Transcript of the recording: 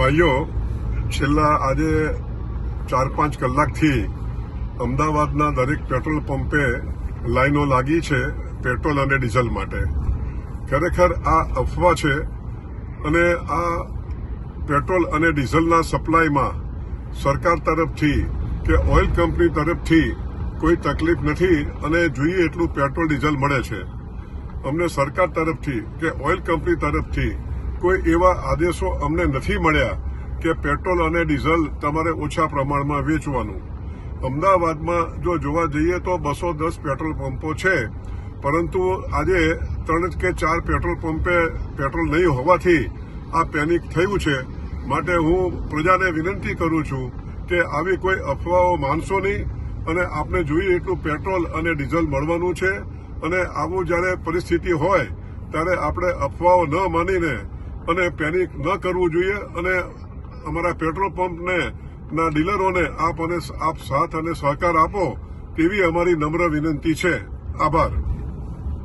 ભાઈઓ, છેલ્લા આજે 4-5 કલાકથી અમદાવાદના દરેક પેટ્રોલ પંપે લાઈનો લાગી છે પેટ્રોલ અને ડીઝલ માટે. ખરેખર આ અફવા છે અને આ પેટ્રોલ અને ડીઝલના સપ્લાયમાં સરકાર તરફથી કે ઓઇલ કંપની તરફથી કોઈ તકલીફ નથી અને જોઈએ એટલું પેટ્રોલ ડીઝલ મળે છે. અમને સરકાર તરફથી કે ઓઇલ કંપની તરફથી કોઈ એવા આદેશો અમને નથી મળ્યા કે પેટ્રોલ અને ડીઝલ તમારે ઓછા પ્રમાણમાં વેચવાનું. અમદાવાદમાં જો જોવા જઈએ તો 210 પેટ્રોલ પંપો છે, પરંતુ આજે 3 કે 4 પેટ્રોલ પંપે પેટ્રોલ નહીં હોવાથી આ પેનિક થયું છે. માટે હું પ્રજાને વિનંતી કરું છું કે આવી કોઈ અફવાઓ માનશો નહીં અને આપને જોઈએ એટલું પેટ્રોલ અને ડીઝલ મળવાનું છે. અને આવું જ્યારે પરિસ્થિતિ હોય ત્યારે આપણે અફવાઓ ન માનીને અને પેનિક ન કરવું જોઈએ. અને અમારા પેટ્રોલ પંપને ના ડીલરોને આપ સાથ અને સહકાર આપો તેવી અમારી નમ્ર વિનંતી છે. આભાર.